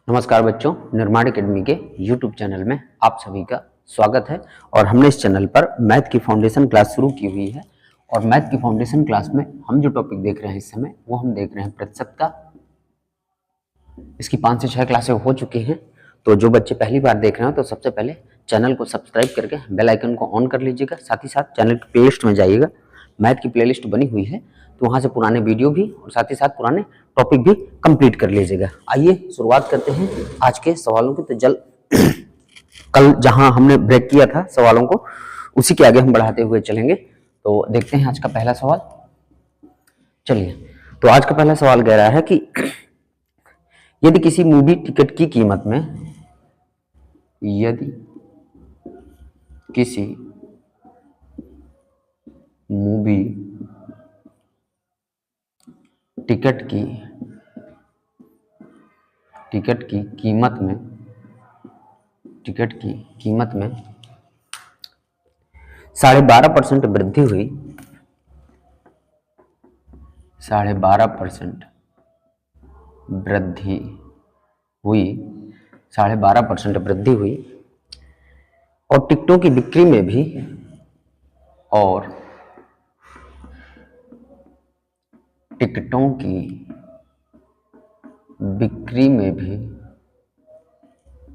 नमस्कार बच्चों, निर्माण एकेडमी के YouTube चैनल में आप सभी का स्वागत है। और हमने इस चैनल पर मैथ की फाउंडेशन क्लास शुरू की हुई है। और मैथ की फाउंडेशन क्लास में हम जो टॉपिक देख रहे हैं इस समय वो हम देख रहे हैं प्रतिशत का। इसकी 5 से 6 क्लासें हो चुकी हैं। तो जो बच्चे पहली बार देख रहे हैं तो सबसे पहले चैनल को सब्सक्राइब करके बेल आइकन को ऑन कर लीजिएगा। साथ ही साथ चैनल की प्लेलिस्ट में जाइएगा, मैथ की प्लेलिस्ट बनी हुई है, तो वहाँ से पुराने वीडियो भी और साथ ही साथ पुराने टॉपिक भी कंप्लीट कर लीजिएगा। आइए शुरुआत करते हैं आज के सवालों की। तो कल जहां हमने ब्रेक किया था सवालों को, उसी के आगे हम बढ़ाते हुए चलेंगे। तो देखते हैं आज का पहला सवाल। चलिए, तो आज का पहला सवाल कह रहा है कि यदि किसी मूवी टिकट की कीमत में यदि किसी मूवी टिकट की कीमत में 12.5% वृद्धि हुई, 12.5% वृद्धि हुई और टिकटों की बिक्री में भी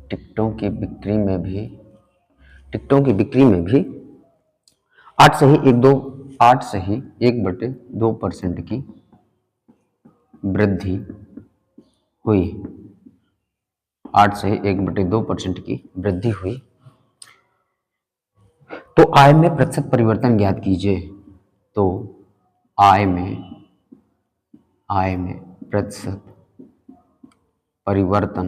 टिकटों की बिक्री में भी 8 से ही 1/2% की वृद्धि हुई। 8 से ही 1/2% की वृद्धि हुई। तो आय में प्रतिशत परिवर्तन ज्ञात कीजिए। तो आय में प्रतिशत परिवर्तन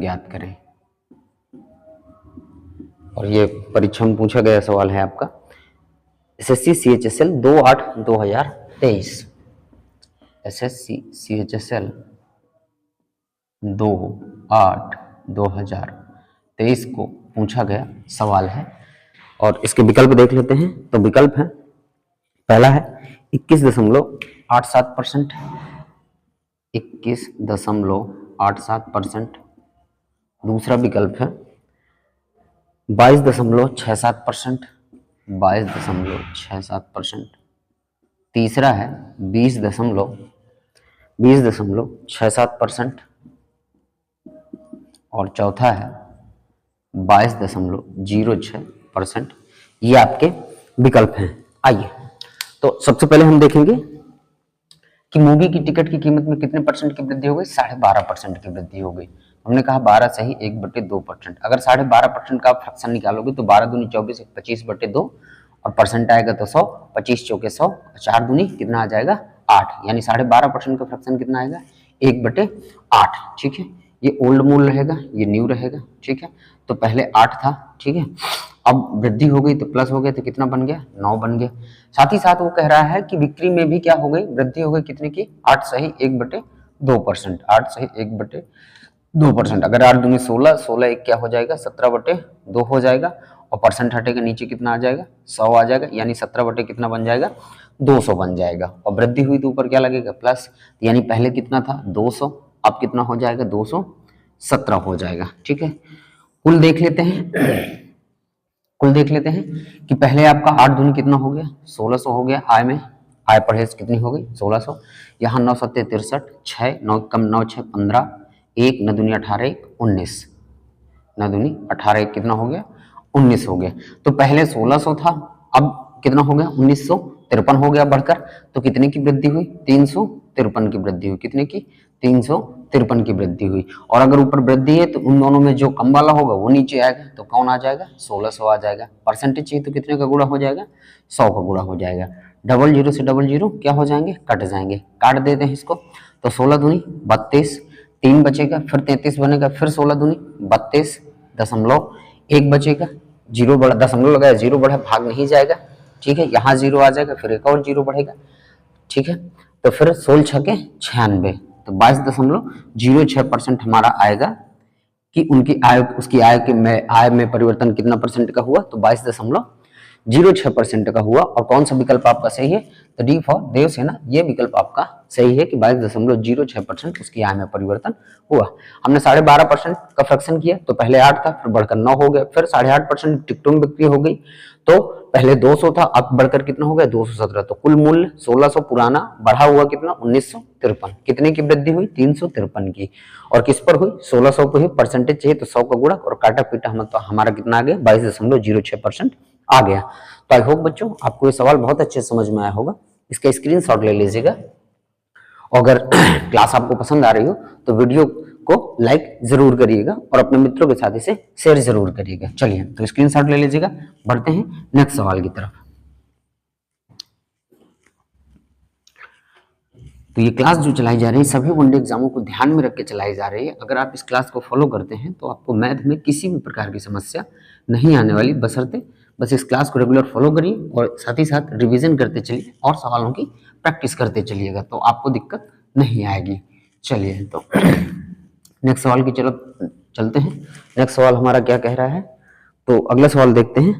ज्ञात करें। और ये परीक्षा में पूछा गया सवाल है आपका। SSC CHSL 2/8/2023, SSC CHSL 2/8/2023 को पूछा गया सवाल है। और इसके विकल्प देख लेते हैं। तो विकल्प है, पहला है 21.87%, 21.87%। दूसरा विकल्प है 22.67%, 22.67%। तीसरा है 20.67%। और चौथा है 22.06%। ये आपके विकल्प हैं। आइए, तो सबसे पहले हम देखेंगे कि मूवी की टिकट की कीमत में कितने परसेंट की वृद्धि हो गई। 12.5% की वृद्धि हो गई। हमने कहा 12 से ही 1/2%। अगर 12.5% का फ्रैक्शन निकालोगे तो 12 दूनी 24, 25/2 और परसेंट आएगा तो 100, 25 चौके 100, 4 दूनी कितना आ जाएगा 8। यानी 12.5% का फ्रैक्शन कितना आएगा 1/8। ठीक है, ये ओल्ड मूल रहेगा, ये न्यू रहेगा। ठीक है, तो पहले 8 था। ठीक है, अब वृद्धि हो गई तो प्लस हो गया तो कितना बन गया 9 बन गया। साथ ही साथ वो कह रहा है कि बिक्री में भी क्या हो गई, वृद्धि हो गई कितने की 8 से ही 1/2%। 8 से ही 1/2%। अगर 8 दूनी 16, 16 एक क्या हो जाएगा 17/2 हो जाएगा। और परसेंट हटेगा नीचे कितना आ जाएगा 100 आ जाएगा। यानी 17 कितना बन जाएगा 200 बन जाएगा। और वृद्धि हुई तो ऊपर क्या लगेगा प्लस। यानी पहले कितना था 200, अब कितना हो जाएगा 217 हो जाएगा। ठीक है, कुल देख लेते हैं कि पहले आपका 8 दूनी कितना हो गया 1600 हो गया। आय परहेज कितनी हो गई 1600। यहाँ 9 7 63, 6 9 कम 9 6 15, 1 9 दूनी 18, 1 19, 9 दूनी 18, 1 कितना हो गया 19 हो गया। तो पहले 1600 था, अब कितना हो गया 1953 हो गया बढ़कर। तो कितने की वृद्धि हुई 353 की वृद्धि हुई। कितने की 353 की वृद्धि हुई। और अगर ऊपर वृद्धि है तो उन दोनों में जो कम वाला होगा वो नीचे आएगा। तो कौन आ जाएगा 1600 आ जाएगा। परसेंटेज चाहिए तो कितने का गुणा हो जाएगा 100 का गुणा हो जाएगा। 00 से 00 क्या हो जाएंगे कट जाएंगे। काट देते हैं इसको। तो 16 दूनी 32, 3 बचेगा, फिर 33 बनेगा, फिर 16 दूनी 32.1 बचेगा। जीरो बढ़ा, दशमलव लगाया, जीरो बढ़ा, भाग नहीं जाएगा। ठीक है, यहाँ जीरो आ जाएगा, फिर एक और जीरो बढ़ेगा। ठीक है, तो फिर 16 छके 96, तो 22.06% हमारा आएगा कि उसकी आय में परिवर्तन कितना परसेंट का हुआ तो 22.06 0.6% का हुआ। और कौन सा विकल्प आपका सही है? तो डी फॉर देवसेना, ये विकल्प आपका सही है कि 22.06% उसकी आय में परिवर्तन हुआ। हमने 12.5% का फ्रैक्शन किया तो पहले 8 था, फिर बढ़कर 9 हो गया, फिर 8.5% टिकटों में बिक्री हो गई, तो पहले 200 था, अब बढ़कर कितना हो गया? 217। तो कुल मूल्य 1600 पुराना, बढ़ा हुआ कितना? 1953। कितने की वृद्धि हुई? 353 की। और किस पर हुई? 1600 पर हुई। परसेंटेज चाहिए तो 100 का गुणा और काटा पीटा हम तो हमारा कितना आ गया? 22.06% आ गया। तो आई होप बच्चों आपको ये सवाल बहुत अच्छे समझ में आया होगा। इसका स्क्रीनशॉट ले लीजिएगा। अगर क्लास आपको पसंद आ रही हो तो वीडियो को लाइक जरूर करिएगा और अपने मित्रों के साथ इसे शेयर जरूर करिएगा। चलिए तो स्क्रीनशॉट ले लीजिएगा, बढ़ते हैं नेक्स्ट सवाल की तरफ। तो ये क्लास जो चलाई जा रही है सभी वनडे एग्जामों को ध्यान में रख के चलाई जा रही है। अगर आप इस क्लास को फॉलो करते हैं तो आपको मैथ में किसी भी प्रकार की समस्या नहीं आने वाली, बशर्ते बस इस क्लास को रेगुलर फॉलो करिए और साथ ही साथ रिवीजन करते चलिए और सवालों की प्रैक्टिस करते चलिएगा, तो आपको दिक्कत नहीं आएगी। चलिए तो नेक्स्ट सवाल की चलते हैं। नेक्स्ट सवाल हमारा क्या कह रहा है, तो अगला सवाल देखते हैं।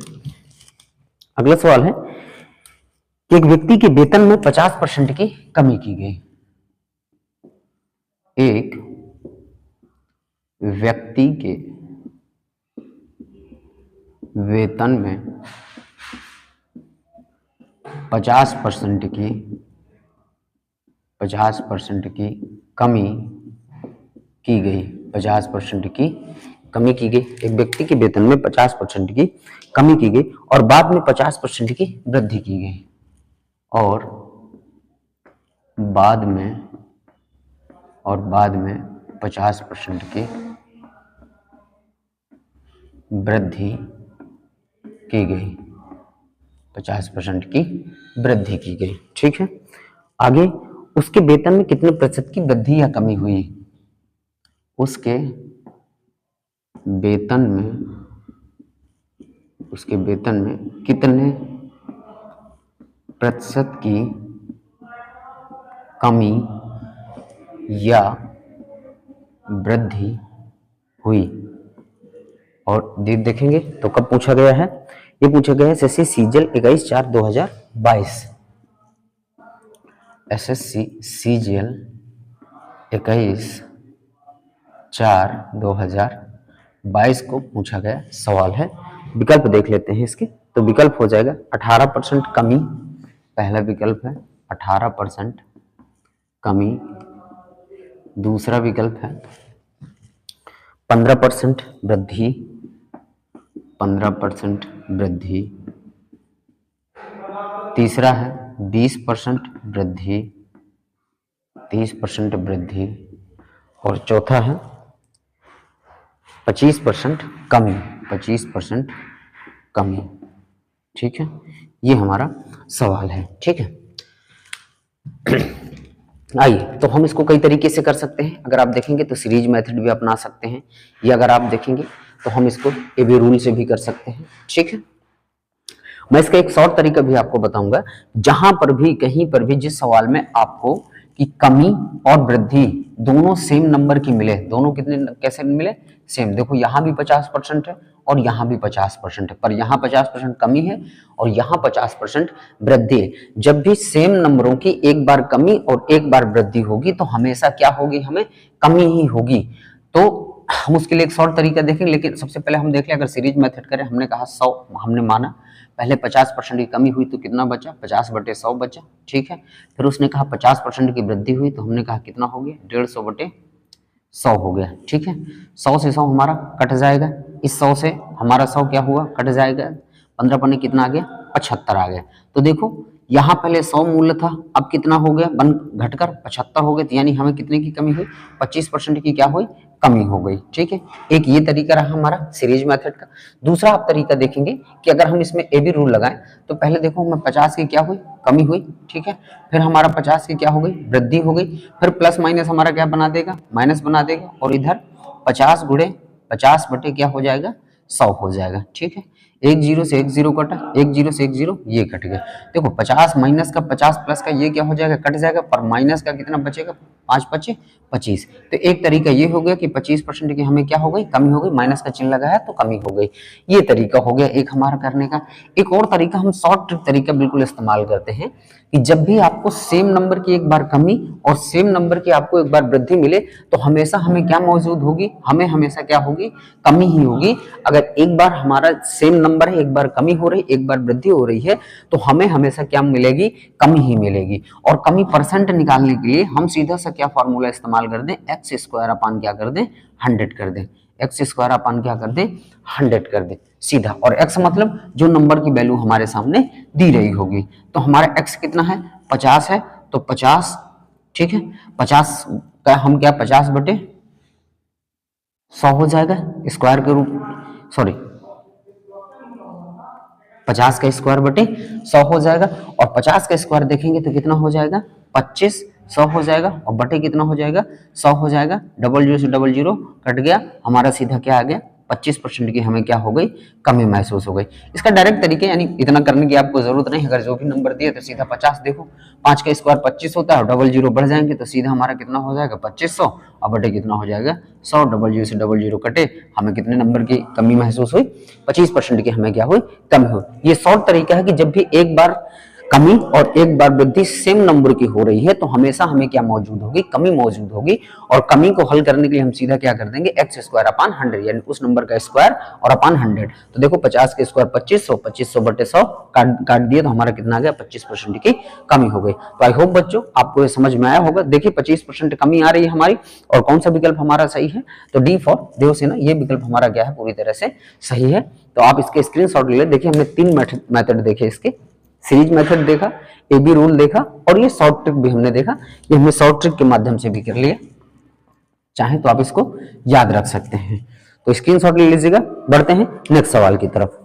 अगला सवाल है कि एक व्यक्ति के वेतन में 50% की कमी की गई। एक व्यक्ति के वेतन में 50% की कमी की गई। 50% की कमी की गई। एक व्यक्ति के वेतन में 50% की कमी की गई और बाद में 50% की वृद्धि की गई। और बाद में 50% की वृद्धि की गई। 50% की वृद्धि की गई। ठीक है, आगे उसके वेतन में कितने प्रतिशत की वृद्धि या कमी हुई? उसके वेतन में कितने प्रतिशत की कमी या वृद्धि हुई? और देखेंगे तो कब पूछा गया है? ये पूछा गया है एसएससी सीजीएल 21/4/2022। एसएससी सीजीएल 21/4/2022 को पूछा गया सवाल है। विकल्प देख लेते हैं इसके। तो विकल्प हो जाएगा 18% कमी, पहला विकल्प है 18% कमी। दूसरा विकल्प है 15% वृद्धि, 15% वृद्धि। तीसरा है 20% वृद्धि, 30% वृद्धि। और चौथा है 25% कमी, 25% कमी। ठीक है, ये हमारा सवाल है। ठीक है, आइए तो हम इसको कई तरीके से कर सकते हैं। अगर आप देखेंगे तो सीरीज मेथड भी अपना सकते हैं, या अगर आप देखेंगे तो हम इसको एबी रूल से भी कर सकते हैं। ठीक है, मैं इसका एक शॉर्ट तरीका भी आपको बताऊंगा। जहां पर भी कहीं पर भी जिस सवाल में आपको कि कमी और वृद्धि दोनों सेम नंबर की मिले, दोनों कितने कैसे मिले? सेम। देखो यहां भी 50% है और यहां भी 50% है, पर यहां 50% कमी है और यहां 50% वृद्धि है। जब भी सेम नंबरों की एक बार कमी और एक बार वृद्धि होगी तो हमेशा क्या होगी? हमें कमी ही होगी। तो हम उसके लिए एक शॉर्ट तरीका देखेंगे, लेकिन सबसे पहले हम देख लें। अगर सीरीज मेथड करें, हमने कहा 100, हमने माना पहले 50% की कमी हुई तो कितना बचा? 50/100 बचा। ठीक है, फिर उसने कहा 50% की वृद्धि हुई तो हमने कहा कितना हो गया? 150/100 हो गया। ठीक है, 100 से 100 हमारा कट जाएगा, इस 100 से हमारा 100 क्या हुआ? कट जाएगा। 15 पन्ने कितना आ गया? 75 आ गया। तो देखो यहाँ पहले 100 मूल्य था, अब कितना हो गया? घटकर 75 हो गए, यानी हमें कितने की कमी हुई? 25% की क्या हुई? कमी हो गई। ठीक है, एक ये तरीका रहा हमारा सीरीज मेथड का। दूसरा आप तरीका देखेंगे कि अगर हम इसमें ए बी रूल लगाएं तो पहले देखो हमें 50 की क्या हुई? कमी हुई। ठीक है, फिर हमारा 50 की क्या हो गई? वृद्धि हो गई। फिर प्लस माइनस हमारा क्या बना देगा? माइनस बना देगा। और इधर 50 × 50 बटे क्या हो जाएगा? 100 हो जाएगा। ठीक है, एक जीरो से एक जीरो कटा, एक जीरो से एक जीरो ये कट गया। देखो 50 माइनस का 50 प्लस का ये क्या हो जाएगा, कट जाएगा, पर माइनस का कितना बचेगा, 5 पचे 25। तो एक तरीका ये हो गया कि 25% की हमें क्या हो गई, कमी हो गई, माइनस का चिन्ह लगाया तो कमी हो गई। ये तरीका हो गया एक हमारा करने का। एक और तरीका हम शॉर्ट ट्रिक तरीका बिल्कुल इस्तेमाल करते हैं कि जब भी आपको सेम नंबर की एक बार कमी और सेम नंबर की आपको एक बार वृद्धि मिले तो हमेशा हमें क्या मौजूद होगी, हमें हमेशा क्या होगी, कमी ही होगी। अगर एक बार हमारा सेम नंबर है, एक बार कमी हो रही, एक बार वृद्धि हो रही है, तो हमें हमेशा क्या मिलेगी, कमी ही मिलेगी। और कमी परसेंट निकालने के लिए हम सीधा सा क्या फॉर्मूला इस्तेमाल कर दें, एक्स स्क्वायर अपान क्या कर दें, 100 कर दें। एक्स स्क्वायर अपान क्या कर दें, 100 कर दें सीधा। और x मतलब जो नंबर की वैल्यू हमारे सामने दी रही होगी। तो हमारा x कितना है, 50 है, तो 50, ठीक है, 50 का हम क्या 50 बटे 100 हो जाएगा स्क्वायर के रूप, सॉरी 50 का स्क्वायर बटे 100 हो जाएगा। और 50 का स्क्वायर देखेंगे तो कितना हो जाएगा, 25, 100 हो जाएगा, और बटे कितना हो जाएगा, 100 हो जाएगा। डबल जीरो से डबल जीरो कट गया, हमारा सीधा क्या आ गया, 25% की हमें क्या हो गई, कमी महसूस हो गई। इसका डायरेक्ट तरीके यानी इतना करने की आपको जरूरत नहीं, अगर जो भी नंबर दिए तो सीधा 50 देखो, 5 का स्क्वायर 25 होता है, और डबल जीरो बढ़ जाएंगे तो सीधा हमारा कितना हो जाएगा 2500, और बटे कितना हो जाएगा 100। डबल जीरो से डबल जीरो कटे, हमें कितने नंबर की कमी महसूस हुई, 25% की हमें क्या हुई, कमी हुई। ये शॉर्ट तरीका है कि जब भी एक बार कमी और एक बार वृद्धि सेम नंबर की हो रही है तो हमेशा हमें क्या मौजूद होगी, कमी मौजूद होगी। और कमी को हल करने के लिए हम सीधा क्या कर देंगे, एक्स स्क्वायर अपान 100, यानी उस नंबर का स्क्वायर और अपान 100। तो देखो 50 के स्क्वायर 2500, 2500 बटे 100 काट दिए तो हमारा कितना आ गया, 25% की कमी हो गई। तो आई होप बच्चों आपको ये समझ में आया होगा। देखिए 25% कमी आ रही है हमारी, और कौन सा विकल्प हमारा सही है, तो डी फॉर देवसेना, ये विकल्प हमारा क्या है, पूरी तरह से सही है। तो आप इसके स्क्रीनशॉट ले लें। देखिए हमने 3 मेथड देखे, इसके सीरीज मेथड देखा, ए बी रूल देखा, और ये शॉर्ट ट्रिक भी हमने देखा। ये हमने शॉर्ट ट्रिक के माध्यम से भी कर लिया, चाहे तो आप इसको याद रख सकते हैं। तो स्क्रीनशॉट ले लीजिएगा। बढ़ते हैं नेक्स्ट सवाल की तरफ।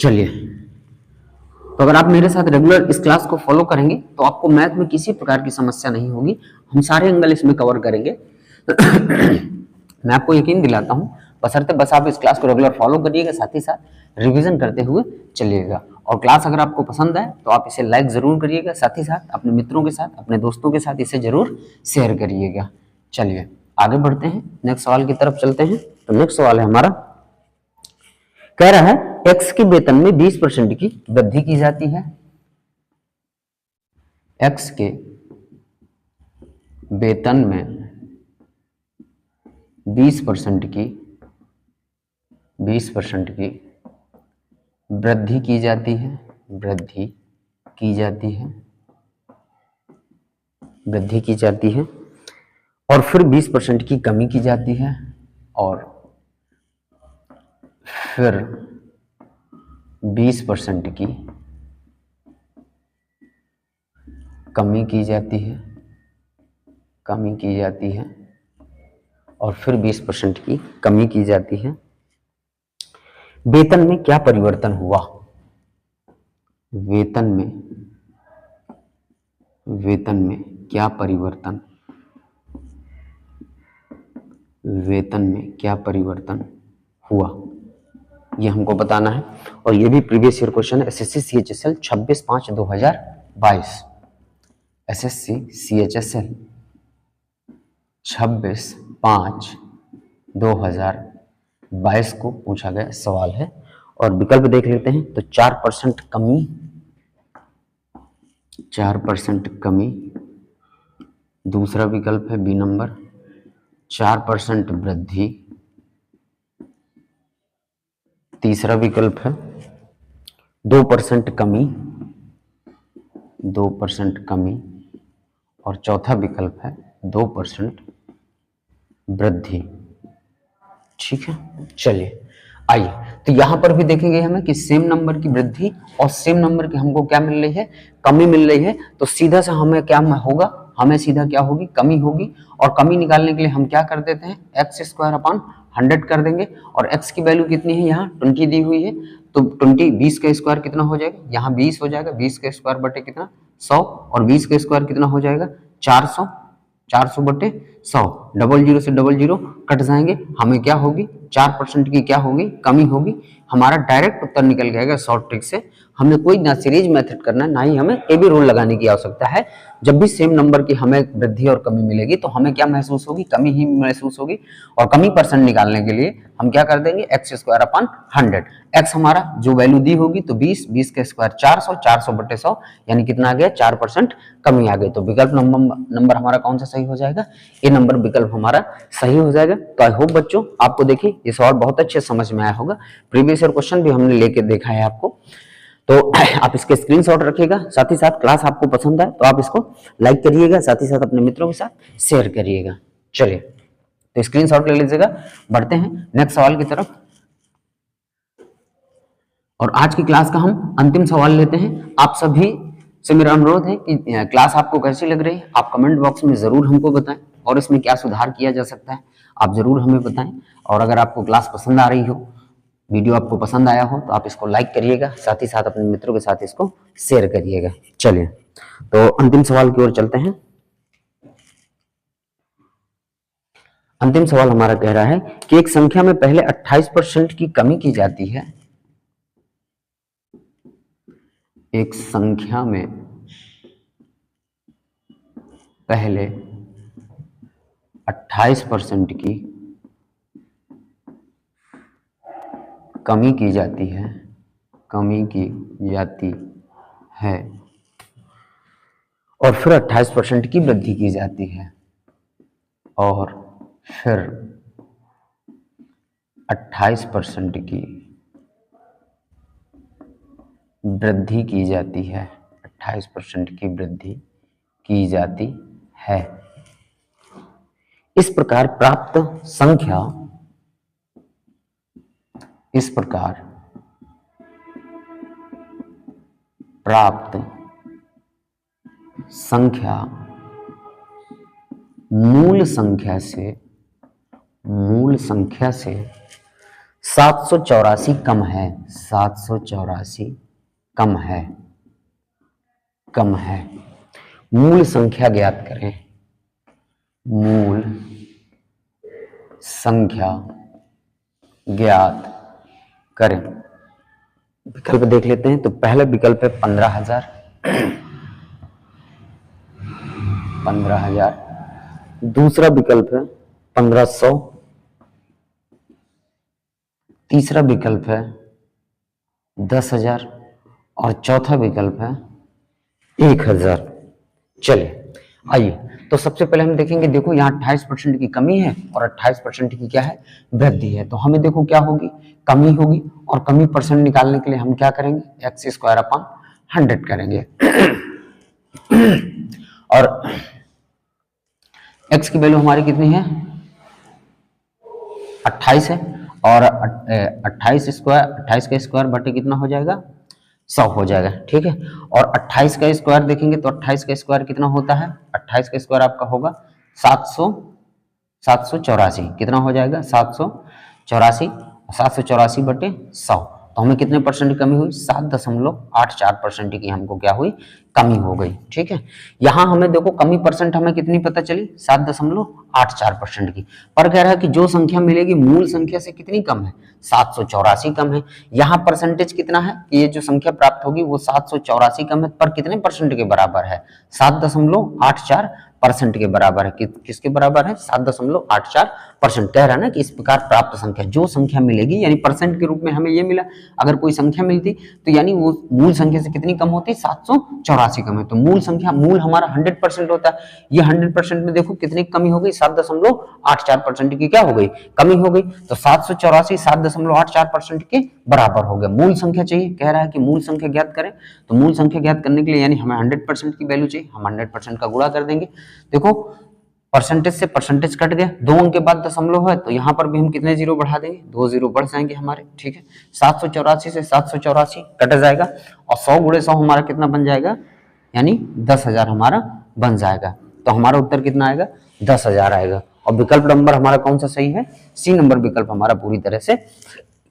चलिए, तो अगर आप मेरे साथ रेगुलर इस क्लास को फॉलो करेंगे तो आपको मैथ में किसी प्रकार की समस्या नहीं होगी। हम सारे एंगल इसमें कवर करेंगे। मैं आपको यकीन दिलाता हूं, बशर्ते बस आप इस क्लास को रेगुलर फॉलो करिएगा, साथ ही साथ रिवीजन करते हुए चलिएगा। और क्लास अगर आपको पसंद आए तो आप इसे लाइक जरूर करिएगा, साथ ही साथ अपने मित्रों के साथ, अपने दोस्तों के साथ इसे जरूर शेयर करिएगा। चलिए आगे बढ़ते हैं, नेक्स्ट सवाल की तरफ चलते हैं। तो नेक्स्ट सवाल है हमारा, कह रहा है एक्स के वेतन में 20% की वृद्धि की जाती है। एक्स के वेतन में 20% की वृद्धि की जाती है, वृद्धि की जाती है, और फिर 20% की कमी की जाती है, और फिर 20% की कमी की जाती है, और फिर 20% की कमी की जाती है। वेतन में क्या परिवर्तन हुआ, वेतन में क्या परिवर्तन हुआ, ये हमको बताना है। और ये भी प्रीवियस ईयर क्वेश्चन है, एसएससी सीएचएसएल 26/5/2022, एसएससी सीएचएसएल 26/5/2022 को पूछा गया सवाल है। और विकल्प देख लेते हैं। तो 4% कमी, दूसरा विकल्प है बी नंबर 4% वृद्धि, तीसरा विकल्प है 2% कमी, और चौथा विकल्प है 2% वृद्धि। ठीक है, चलिए आइए, तो यहां पर भी देखेंगे हमें कि सेम नंबर की वृद्धि और सेम नंबर की हमको क्या मिल रही है, कमी मिल रही है। तो सीधा से हमें क्या होगा, हमें सीधा क्या होगी, कमी होगी। और कमी निकालने के लिए हम क्या कर देते हैं, एक्स स्क्वायर अपान 100 कर देंगे। और x की वैल्यू कितनी है, यहाँ 20 दी हुई है, तो 20 का स्क्वायर कितना हो जाएगा, यहाँ 20 हो जाएगा, 20 का स्क्वायर बटे कितना 100, और 20 का स्क्वायर कितना हो जाएगा 400 बटे 100, डबल जीरो से डबल जीरो कट जाएंगे, हमें क्या होगी 4% की क्या होगी कमी होगी। हमारा डायरेक्ट उत्तर निकल जाएगा शॉर्ट ट्रिक से। हमें कोई ना सीरीज मेथड करना है, ना ही हमें ए बी रूल लगाने की आवश्यकता है। जब भी सेम नंबर की हमें वृद्धि और कमी मिलेगी तो हमें क्या महसूस होगी, कमी ही महसूस होगी। और कमी परसेंट निकालने के लिए हम क्या कर देंगे, एक्स स्क्वायर अपन 100। एक्स हमारा जो वैल्यू दी होगी तो 20, 20 का स्क्वायर 400, 400 बटे 100 यानी कितना आ गया 4% कमी आ गई। तो विकल्प नंबर हमारा कौन सा सही हो जाएगा, ये नंबर विकल्प हमारा सही हो जाएगा। तो आई होप बच्चों आपको देखिए ये सवाल बहुत अच्छे समझ में आया होगा। प्रीवियस ईयर क्वेश्चन भी हमने लेके देखा है आपको, तो आप इसके स्क्रीनशॉट रखिएगा। साथ ही साथ क्लास आपको पसंद आए तो आप इसको लाइक करिएगा, साथ ही साथ अपने मित्रों के साथ शेयर करिएगा। चलिए तो स्क्रीनशॉट ले लीजिएगा। बढ़ते हैं नेक्स्ट सवाल की तरफ, और आज की क्लास का हम अंतिम सवाल लेते हैं। आप सभी से मेरा अनुरोध है कि क्लास आपको कैसी लग रही है आप कमेंट बॉक्स में जरूर हमको बताएं, और इसमें क्या सुधार किया जा सकता है आप जरूर हमें बताएं। और अगर आपको क्लास पसंद आ रही हो, वीडियो आपको पसंद आया हो तो आप इसको लाइक करिएगा, साथ ही साथ अपने मित्रों के साथ इसको शेयर करिएगा। चलिए तो अंतिम सवाल की ओर चलते हैं। अंतिम सवाल हमारा कह रहा है कि एक संख्या में पहले 28% की कमी की जाती है। एक संख्या में पहले 28% की कमी की जाती है, कमी की जाती है, और फिर 28% की वृद्धि की जाती है, और फिर 28% की वृद्धि की जाती है, 28% की वृद्धि की जाती है। इस प्रकार प्राप्त संख्या, इस प्रकार प्राप्त संख्या मूल संख्या से 784 कम है, 784 कम है, कम है। मूल संख्या ज्ञात करें, मूल संख्या ज्ञात करें। विकल्प देख लेते हैं। तो पहला विकल्प है 15,000, 15,000। दूसरा विकल्प है 1500, तीसरा विकल्प है 10,000, और चौथा विकल्प है 1,000। चलिए आइए तो सबसे पहले हम देखेंगे, देखो यहाँ 28% की कमी है और 28% की क्या है वृद्धि है। तो हमें देखो क्या होगी, कमी होगी, और कमी परसेंट निकालने के लिए हम क्या करेंगे, एक्स स्क्वायर अपन 100 करेंगे। और x की वैल्यू हमारी कितनी है 28 है, और 28 का स्क्वायर बटे कितना हो जाएगा 100 हो जाएगा, ठीक है। और 28 का स्क्वायर देखेंगे तो 28 का स्क्वायर कितना होता है, 28 का स्क्वायर आपका होगा 784, कितना हो जाएगा 784 बटे 100। तो हमें कितने परसेंट कमी हुई, 7.84% की हमको क्या हुई कमी हो गई, ठीक है। यहाँ हमें देखो कमी परसेंट हमें कितनी पता चली 7.84% की, पर कह रहा है कि जो संख्या मिलेगी मूल संख्या से कितनी कम है 784 कम है। यहाँ परसेंटेज कितना है कि ये जो संख्या प्राप्त होगी वो 784 कम है, पर कितने परसेंट के बराबर है 7.84% के बराबर है। किसके बराबर है 7.84%। कह रहा है ना कि इस प्रकार प्राप्त संख्या, जो संख्या मिलेगी यानी परसेंट के रूप में हमें ये मिला, अगर कोई संख्या मिलती तो यानी वो मूल संख्या से कितनी कम होती 784 कम है। तो मूल संख्या, मूल हमारा 100% होता है, ये 100% में देखो कितनी कमी हो गई 7.84% की क्या हो गई कमी हो गई। तो 784 7.84% के बराबर हो गया। मूल संख्या चाहिए, कह रहा है कि मूल संख्या ज्ञात करें। तो मूल संख्या ज्ञात करने के लिए यानी हमें 100% की वैल्यू चाहिए, हम 100% का गुणा कर देंगे। देखो परसेंटेज से परसेंटेज कट गया, 2 अंक के बाद दशमलव है तो यहाँ पर भी हम कितने जीरो बढ़ा देंगे, 2 जीरो बढ़ जाएंगे हमारे, ठीक है। 784 से 784 कट जाएगा, और 100 गुणे 100 हमारा कितना बन जाएगा, यानी 10,000 हमारा बन जाएगा। तो हमारा उत्तर कितना आएगा 10,000 आएगा। और विकल्प नंबर हमारा कौन सा सही है, सी नंबर विकल्प हमारा पूरी तरह से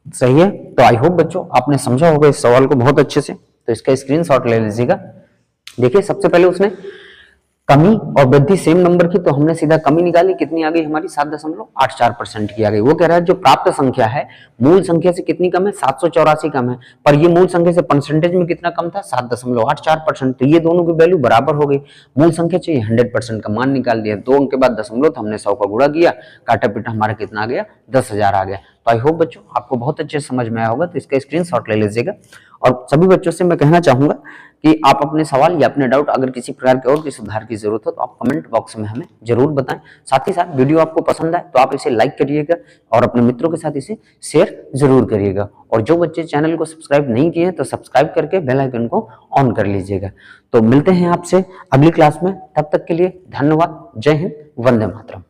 सही है। तो आई होप बच्चों आपने समझा होगा इस सवाल को बहुत अच्छे से। तो इसका स्क्रीनशॉट ले लीजिएगा। देखिए सबसे पहले उसने कमी और वृद्धि सेम नंबर की, तो हमने सीधा कमी निकाली, कितनी आ गई हमारी 7.84% की आ गई। वो कह रहा है जो प्राप्त संख्या है मूल संख्या से कितनी कम है, 784 कम है, पर ये मूल संख्या से परसेंटेज में कितना कम था, 7.84%। तो ये दोनों की वैल्यू बराबर हो गई। मूल संख्या चाहिए 100% का मान निकाल दिया, 2 अंक के बाद दशमलव, तो हमने 100 का गुणा किया, काटा पीटा हमारा कितना आ गया, 10,000 आ गया। तो आई होप बच्चों आपको बहुत अच्छे समझ में आया होगा, तो इसका स्क्रीनशॉट ले लीजिएगा। और सभी बच्चों से मैं कहना चाहूंगा कि आप अपने सवाल या अपने डाउट, अगर किसी प्रकार के और की सुधार की जरूरत हो तो आप कमेंट बॉक्स में हमें जरूर बताएं। साथ ही साथ वीडियो आपको पसंद आए तो आप इसे लाइक करिएगा और अपने मित्रों के साथ इसे शेयर जरूर करिएगा। और जो बच्चे चैनल को सब्सक्राइब नहीं किए हैं तो सब्सक्राइब करके बेल आइकन को ऑन कर लीजिएगा। तो मिलते हैं आपसे अगली क्लास में, तब तक के लिए धन्यवाद। जय हिंद, वंदे मातरम।